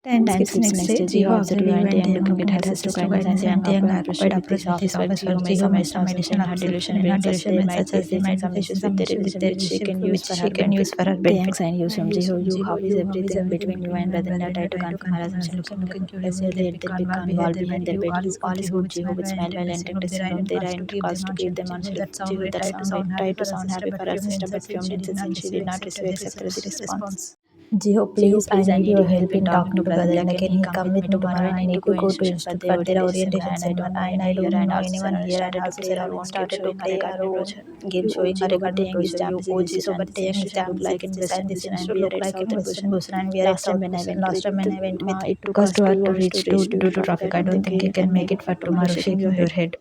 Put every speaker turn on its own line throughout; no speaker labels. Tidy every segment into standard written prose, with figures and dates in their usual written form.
Time skips next day. Jiho observed you and Taehyung looking at her sister kindness and Taehyung occupied approach with his office work. Jiho made some additional observation in her delusion such as they might be facing some issues with their relationship which she can use for her benefit.
Taehyung used from Jiho, you, how is everything between you and Brother? Try to confirm her assumption, looking curious at their big conval behind their bed. You, all is good. Jiho would smile while entering dressing room. There are intercalls to keep them on shelf. Jiho tried to sound happy for her sister, but fumed insists since she did not receive acceptable response.
Jiho, please, I need your help in talking to brother. Like, can he come with me tomorrow? I need to go to institute for their orientation seminar, and I don't know anyone here. And also, Taehyung started to play her own game, showing her recording brochure. You, oh, Jiho, but Taehyung is look like in Western this institute look like in Western Boston, and we are
Last time when I went with
it took us 2 hours to reach due to traffic. I don't think he can make it for tomorrow. Shaking your head.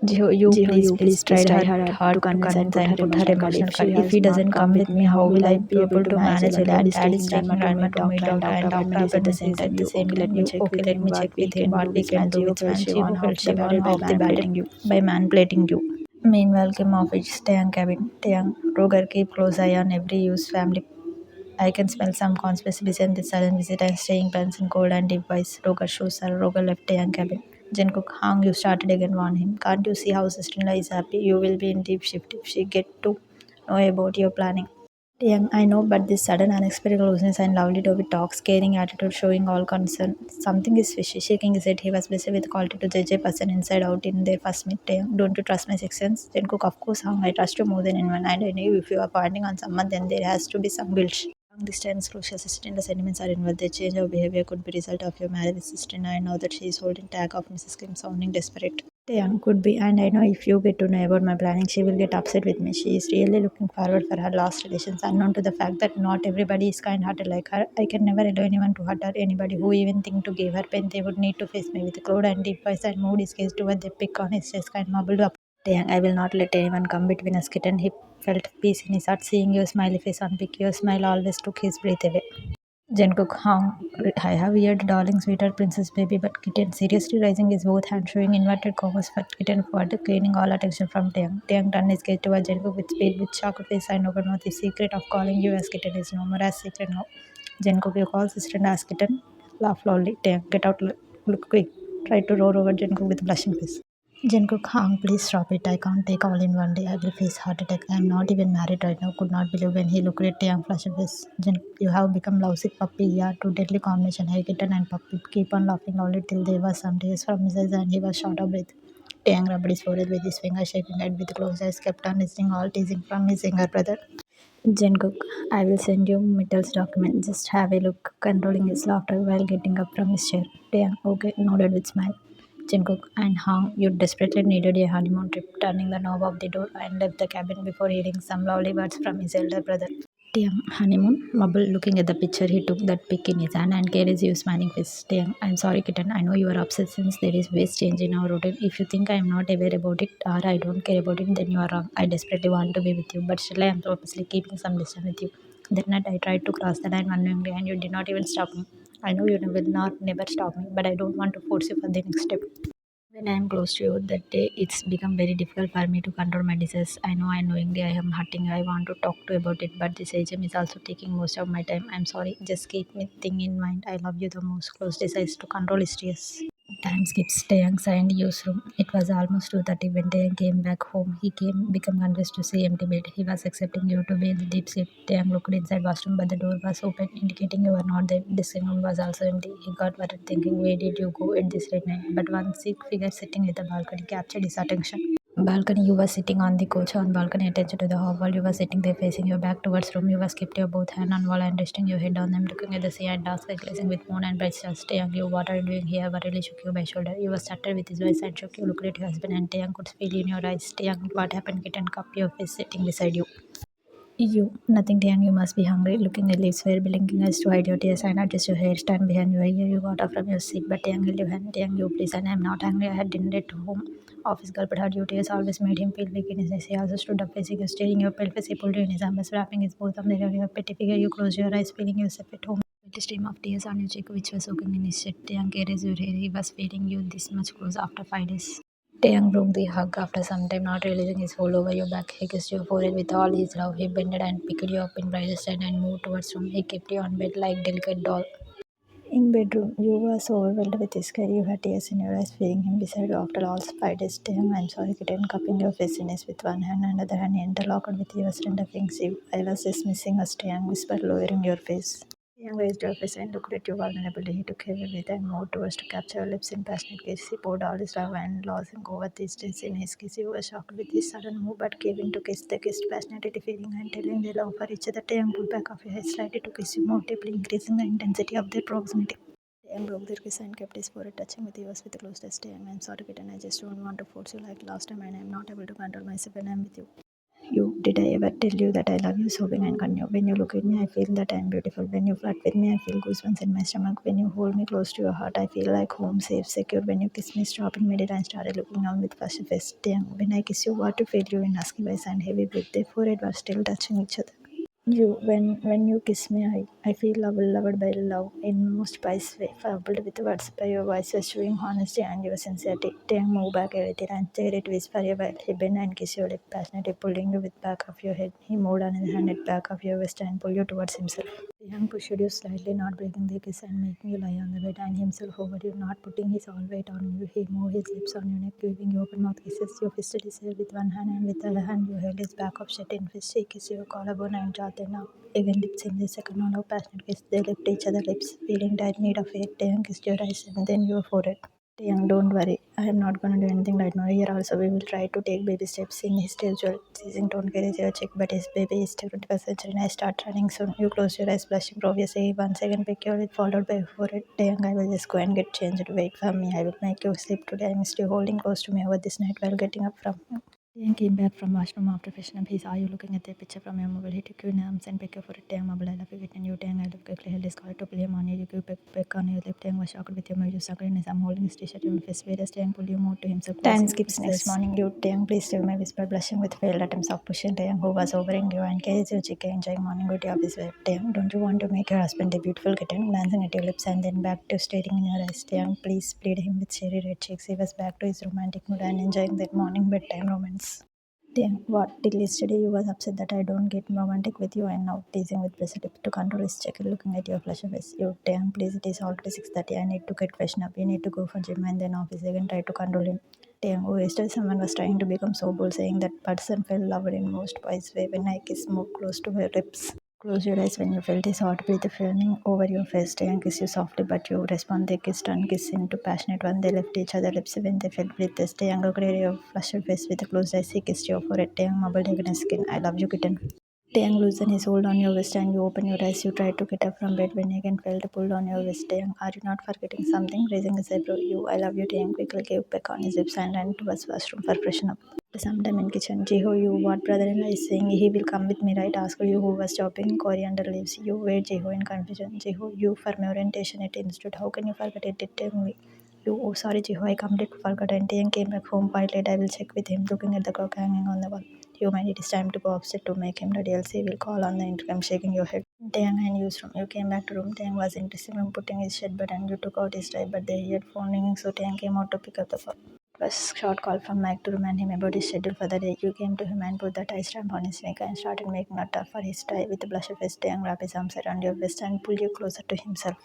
Jiho, you please tried hard to convince and put her emotional card. If he doesn't come with me, how will I be able to manage it? And Dad is taking Ranma to meet doctor and doctor appointment is at the same time. Okay, let me check with him what we can do with man. Jiho felt she won half the battle by manipulating you. Meanwhile, came office Taehyung cabin. Taehyung, Roger, keep close eye on every used family. I can smell some conspiracy behind this sudden visit and staying plans in cold and deep voice. Roger shows her. Roger left Taehyung cabin. Jungkook, Hang, you started again, warn him. Can't you see how sister-in-law is happy? You will be in deep shift if she get to know about your planning. Taehyung, I know, but this sudden unexpected closeness and lovely Toby talks, caring attitude, showing all concern. Something is fishy. Shaking his head, he was busy with quality to judge a person inside out in their first meet. Taehyung, don't you trust my sixth sense? Jungkook, of course, Hang, I trust you more than anyone, and I know if you are pointing on someone, then there has to be some bullshit. This time's crucial. Sister-in-law sentiments are involved. The change of behavior could be result of your marriage with sister-in-law. I know that she is holding tag of Mrs. Kim, sounding desperate. Taehyung, could be, and I know if you get to know about my planning, she will get upset with me. She is really looking forward for her last relations, unknown to the fact that not everybody is kind-hearted like her. I can never allow anyone to hurt her. Anybody who even think to give her pain, they would need to face me with cloud and deep voice and mood his gaze toward the pick on his chest and marbled up. Taehyung, I will not let anyone come between us, kitten. He felt peace in his heart, seeing your smiley face on pic. Your smile always took his breath away. Jungkook, I have heard darling sweetheart princess baby, but kitten seriously raising his both hands, showing inverted commas for kitten forward, gaining all attention from Taehyung. Taehyung turned his gaze toward Jungkook with speed, with shocked face and open mouth. The secret of calling you as kitten is no more as secret now. Jungkook, you call sister and as kitten? Laugh loudly. Taehyung, get out, look quick. Tried to roar over Jungkook with blushing face. Jungkook, Hang, please stop it. I can't take all in one day. I will face heart attack. I am not even married right now. Could not believe when he looked at Taehyung flushed face. You have become lovesick puppy. Yeah, two deadly combination. Hey kitten and puppy. Keep on laughing loudly till there was some tears from his eyes and he was short of breath. Taehyung rubbed his forehead with his finger, shaking head with closed eyes, kept on listening, all teasing from his younger brother. Jungkook, I will send you Mittel's document. Just have a look. Controlling his laughter while getting up from his chair. Taehyung, okay, nodded with smile. Jungkook and Hang, you desperately needed a honeymoon trip, turning the knob of the door and left the cabin before hearing some lovely words from his elder brother. Taehyung, honeymoon? Mubble, looking at the picture, he took that pic in his hand and carries you smiling face. Taehyung, I'm sorry kitten, I know you are upset since there is waste change in our routine. If you think I am not aware about it or I don't care about it, then you are wrong. I desperately want to be with you, but still I am purposely keeping some distance with you. That night I tried to cross the line unknowingly and you did not even stop me. I know you will not never stop me, but I don't want to force you for the next step. When I am close to you that day, it's become very difficult for me to control my desires. I know unknowingly I am hurting. I want to talk to you about it, but this agent is also taking most of my time. I'm sorry. Just keep me thing in mind. I love you the most. Close desires to control is stress. Time skips. Taehyung signed use room. It was almost 2:30 when Taehyung came back home. He became confused to see empty bed. He was accepting you to be in the deep sleep. Taehyung looked inside washroom, but the door was open, indicating you were not there. The sitting room was also empty. He got worried, thinking, where did you go at this late night? But one sick figure sitting at the balcony captured his attention. Balcony, you were sitting on the couch on balcony, attention to the hall wall. You were sitting there facing your back towards room. You were kept your both hand on wall and resting your head on them, looking at the sea and dark sky glazing with moon and bright stars. Taehyung, you, what are you doing here? Worriedly shook you by shoulder. You were startled with his voice and shook. You looked at your husband and Taehyung could feel in your eyes. Taehyung, what happened? Kitten, cup your face sitting beside you. You, nothing Taehyung, you must be hungry. Looking at leaves were blinking eyes to hide your tears and adjust your hair, stand behind your ear. You got up from your seat, but Taehyung held your hand. Taehyung, you please, and I am not hungry. I had dinner at home. Office girl, but her duties always made him feel weak in his knees. He also stood up facing you, staring your pale face. He pulled you in his arms, wrapping his both arms around your petty figure. You closed your eyes, feeling yourself at home. A stream of tears on your cheek, which was soaking in his shirt. Taehyung carries your hair. He was feeling you this much close after 5 days. Taehyung broke the hug after some time, not realizing his hold over your back. He kissed your forehead with all his love. He bended and picked you up in bridal stand and moved towards room. He kept you on bed like delicate doll. In bedroom, you were so overwhelmed with his care, you had tears in your eyes, feeling him beside you after all 5 days. Taehyung, I'm sorry, kitten, cupping your face in his with one hand, and another hand interlocked with yours, tender fingers. I was just missing us, Taehyung whispered, lowering your face. Taehyung raised your face and looked at you vulnerably. He took heavy breath and moved towards to capture your lips in passionate kiss. He poured all his love and losing over these days in his kiss. You were shocked with his sudden move, but gave in to kiss. They kissed passionately, feeling and telling their love for each other. Taehyung pulled back off your head slightly to kiss you more deeply, increasing the intensity of their proximity. Taehyung broke their kiss and kept his forehead touching with yours with a close touch. Taehyung, I'm sorry, kitten. I just don't want to force you like last time, and I'm not able to control myself when I'm with you. Did I ever tell you that I love you? Sobbing and continue. When you look at me, I feel that I am beautiful. When you flirt with me, I feel goosebumps in my stomach. When you hold me close to your heart, I feel like home, safe, secure. When you kiss me, stop in middle and started looking down with first face. Taehyung, when I kiss you, what to feel you in husky voice and heavy breath. Their forehead was still touching each other. When you kiss me, I feel loved by love in most spice way, filled with words by your voice was showing honesty and your sincerity. Taehyung moved back a little and stared at whisper a while. He bent and kissed your lip, passionately pulling you with back of your head. He moved on his hand at back of your waist and pulled you towards himself. Taehyung pushed you slightly, not breaking the kiss and making you lie on the bed and himself over you, not putting his all weight on you. He moved his lips on your neck, giving you open mouth kisses. You fisted his hair with one hand and with the other hand you held his back of shut in fist. He kissed your collarbone and jaw, then now again lips in the second one of passionate kiss. They licked each other lips, feeling dire need of it. Taehyung kissed your eyes and then your forehead. Taehyung, don't worry. I am not gonna do anything right now. Here also we will try to take baby steps in his usual season. Don't carry your check, but his baby is 21st and I start running soon. You close your eyes, blushing obviously. Once again pick your lip, followed by your forehead. Taehyung, I will just go and get changed. Wait for me. I will make you sleep today. I missed you holding close to me over this night while getting up from you. Taehyung came back from washroom after freshening up. He saw you looking at the picture from your mobile. He took you in arms and picked you for it. Taehyung, mobile, I love you, kitten. You, Taehyung, I love quickly held his collar to pull him on you. You gave peck on your lip. Taehyung was shocked with your move. You sucked in his arm, holding his t-shirt in his face. Whereas Taehyung pulled you more to himself. Time skips next morning. You, Taehyung, please tell me, whispered, blushing with failed attempts of pushing Taehyung, who was overing you and carries your chicken, enjoying morning beauty of his wife. Taehyung, don't you want to make your husband a beautiful kitten? Glancing at your lips and then back to staring in your eyes. Taehyung, please, plead him with cherry red cheeks. He was back to his romantic mood and enjoying that morning bedtime romance. Damn, what? Till yesterday you was upset that I don't get romantic with you and now teasing with pressure lips to control his check looking at your flush face. You damn, please, it is already 6:30. I need to get freshen up. You need to go for gym and then office again try to control him. Damn, oh, yesterday someone was trying to become so bold saying that person felt loved in most wise way when I kiss more close to her lips. Close your eyes when you felt his hot breath flowing over your face. They kiss you softly, but you respond. They kissed and kissed into passionate one. They left each other lips when they felt breath. They younger grade your flushed face with a closed eyes. He kissed your forehead. Taehyung mumbled against skin. I love you, kitten. Taehyung loosened his hold on your wrist and you open your eyes. You tried to get up from bed when again felt a pull on your wrist. Taehyung, are you not forgetting something? Raising his eyebrow. You, I love you, Taehyung quickly gave back on his lips and ran towards washroom for freshen up. Sometime in kitchen, Jiho, you, what brother-in-law is saying? He will come with me, right? Asked you who was chopping coriander leaves. You, wait, Jiho, in confusion. Jiho, you, for my orientation at institute. How can you forget it? It tell me. You, oh sorry, Jiho, I completely forgot. And Taehyung came back home quite late. I will check with him, looking at the clock hanging on the wall. You, mind it is time to go upstairs to make him ready. Else he will call on the intercom, shaking your head. Taehyung and used room. You came back to room. Taehyung was in dressing room, putting his shirt button. You took out his tie, but they heard phone ringing, so Taehyung came out to pick up the phone. It was a short call from Mike to remind him about his schedule for the day. You came to him and put the tie strap on his neck and started making a tuck for his tie with a blush of his Taehyung wrapped his arms around your waist and pulled you closer to himself.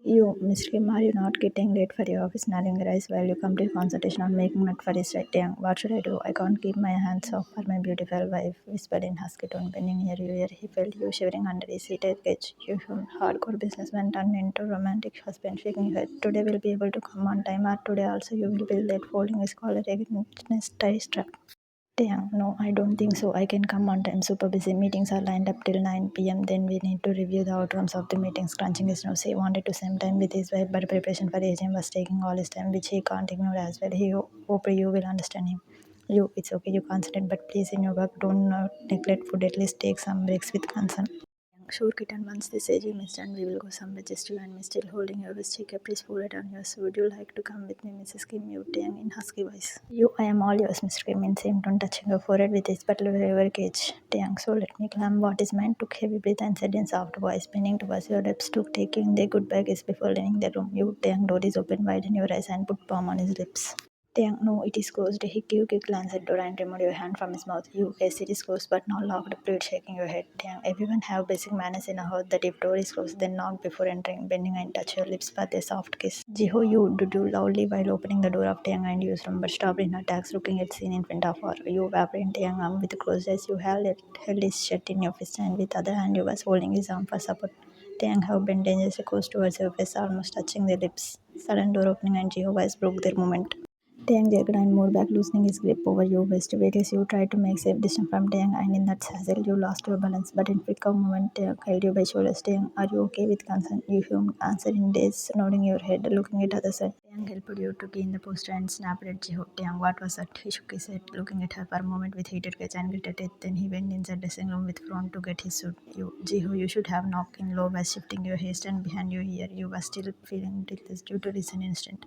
You, Mr. Kim, are you not getting late for your office? Nodding your eyes while you complete concentration on making nut for his right tongue. What should I do? I can't keep my hands off for my beautiful wife, whispered in husky tone, bending near you. He felt you shivering under his heated cage. You, hardcore businessman turned into romantic husband, shaking your head. Today we'll be able to come on time, or today also you will be late, folding his collar against his tie strap. Damn, no, I don't think so. I can come on time. Super busy. Meetings are lined up till 9 p.m. Then we need to review the outcomes of the meetings. Crunching his nose. He wanted to spend time with his wife, but preparation for the AGM was taking all his time, which he can't ignore as well. He hope you will understand him. You, it's okay. You concentrate, but please in your work, don't neglect food. At least take some breaks with concern. Sure, kitten. Once this AGM is done, we will go somewhere. Just you and me still holding your wrist. Jk, please pull it on yours. Would you like to come with me, Mrs. Kim? You, Taehyung in husky voice. You, I am all yours, Mr. Kim. In same tone, touching your forehead with his butler over cage. Taehyung, so let me climb what is mine. Took heavy breath and said in soft voice, bending towards your lips, took taking the goodbye kiss before leaving the room. You, Taehyung, door is open wide in your eyes and put palm on his lips.
Taehyung, no, it is closed. He gave a quick glance at Dora and removed your hand from his mouth. You, yes, it is closed but not locked. Please shaking your head. Taehyung, everyone have basic manners in a house that if door is closed, then knock before entering, bending and touch your lips with a soft kiss. Jiho, you do loudly while opening the door of Taehyung and Yu's room, but stopped in her tracks, looking at scene in front of her. You vibrant Taehyung arm with closed eyes. You held his shirt in your fist and with other hand you was holding his arm for support. Taehyung have bent dangerously close towards your face, almost touching their lips. Sudden door opening and Jiho voice broke their moment. Taehyung jerked and moved back, loosening his grip over your waist. Whereas you tried to make safe distance from Taehyung, and in that hassle, you lost your balance. But in flick of a moment, Taehyung held you by shoulders. Taehyung, are you okay with concern? You humed, answered in daze, nodding your head, looking at other side. Taehyung helped you to gain the posture and snapped at Jiho. Taehyung, what was that? He shook his head, looking at her for a moment with heated gaze and gritted teeth. Then he went inside the dressing room with frown to get his suit. Jiho, you should have knocked in low by shifting your hairstand behind your ear. You were still feeling breathless due to recent instant.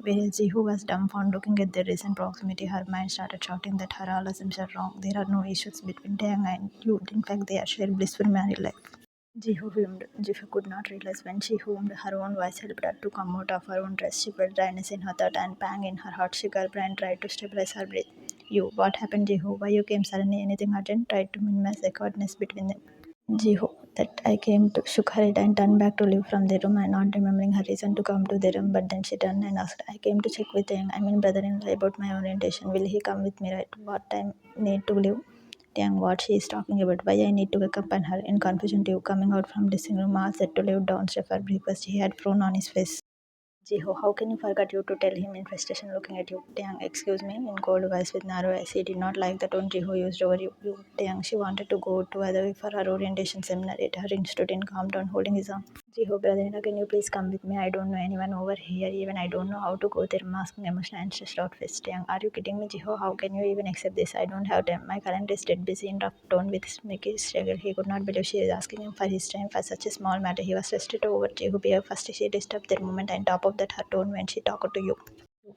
Whereas Jihu was dumbfounded looking at their recent proximity, her mind started shouting that her all assumptions are wrong. There are no issues between Taehyung and you. In fact, they are shared blissful married life. Jihu fumed. Jihu could not realize when she hummed, her own voice helped her to come out of her own dress. She felt dryness in her throat and pang in her heart. She gulped and tried to stabilize her breath. You, what happened, Jihu? Why you came suddenly? Anything urgent? Tried to minimize the awkwardness between them. Jiho, that I came to, shook her head and turned back to leave from the room and not remembering her reason to come to the room. But then she turned and asked, I came to check with brother-in-law about my orientation. Will he come with me, right? What time need to leave? Dang, what she is talking about. Why I need to accompany her. In confusion to you, coming out from dressing room, all set to leave downstairs for breakfast. He had frown on his face. Jiho, how can you forget you to tell him in frustration looking at you? Taehyung, excuse me, in cold voice with narrow eyes. He did not like the tone Jiho used over you. Taehyung, she wanted to go to other way for her orientation seminar at her institute in calm down, holding his arm. Jiho, brother, can you please come with me? I don't know anyone over here, even I don't know how to go there. Masking emotion and stressed out face. Taehyung, are you kidding me, Jiho? How can you even accept this? I don't have time. My calendar is dead busy in rough tone with Mickey struggle. He could not believe she is asking him for his time for such a small matter. He was frustrated over Jiho behavior. First she disturbed their moment and top of that her tone when she talked to you.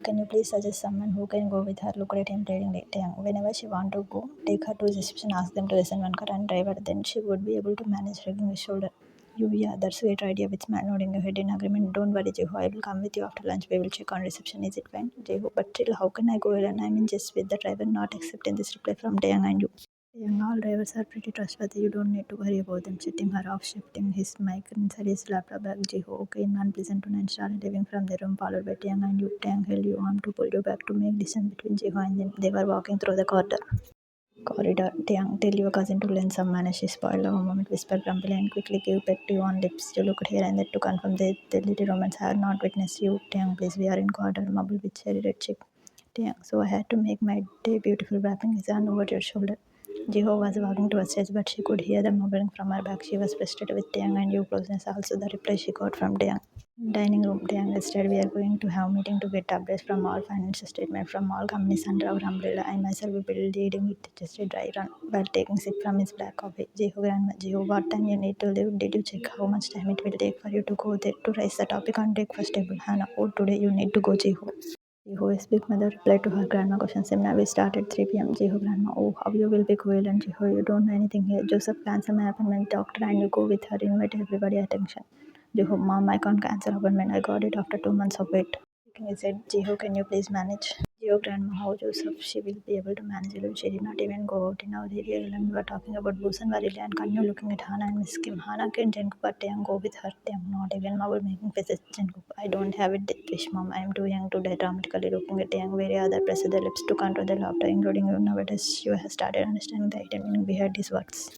Can you please suggest someone who can go with her? Look at him pleadingly. Taehyung, whenever she want to go, take her to reception, ask them to listen one car and drive her. Then she would be able to manage shrugging his shoulder. You, yeah, that's a great idea with smile nodding your head in agreement. Don't worry, Jehu. I will come with you after lunch. We will check on reception. Is it fine? Jehu, but still, how can I go alone? I mean, just with the driver, not accepting this reply from Taehyung and you. Taehyung, all drivers are pretty trustworthy. You don't need to worry about them. Setting her off, shifting his mic inside his laptop bag. Jehu, okay, in unpleasant tone and started leaving from the room, followed by Taehyung and you. Taehyung held you arm to pull you back to make distance between Jehu and them. They were walking through the corridor. Taehyung, tell your cousin to lend some manners. She spoiled a moment, whispered grumpily, and quickly gave back to you on lips. You looked here and there to confirm that the little romance had not witnessed you. Taehyung, please, we are in corridor, mumbled with cherry red cheek. Taehyung, so I had to make my day beautiful, wrapping his arm over your shoulder. Jiho was walking towards stage, but she could hear the mumbling from her back. She was frustrated with Taehyung and you closeness. Also, the reply she got from Taehyung. Dining room, Taehyung said, we are going to have meeting to get updates from all financial statement from all companies under our umbrella. I myself will be leading it just a dry run while taking sip from his black coffee. Jiho, grandma, Jiho, what time you need to leave? Did you check how much time it will take for you to go there to raise the topic on breakfast table? Hannah, oh, today you need to go, Jiho. Jiho's big mother replied to her grandma question. Seminar will start at 3 p.m. Jiho, grandma, oh, how you will be cool and Jiho, you don't know anything here. Joseph, cancel my appointment, doctor, and you go with her. Invite everybody attention. Jiho, mom, I can't cancel appointment. I got it after 2 months of wait. He said, Jiho, can you please manage? Jiho, grandma, how Joseph, she will be able to manage alone. She did not even go out in our area alone. We were talking about Booz and Varili and Kanyu looking at Hana and Miss Kim. Hana can Jungkook but Taehyung go with her. Taehyung not even Mabul making faces Jungkook. I don't have it wish mom. I am too young to die dramatically looking at Taehyung. Very other pressed their lips to control their laughter, including you nowadays. You have started understanding the hidden meaning behind his words.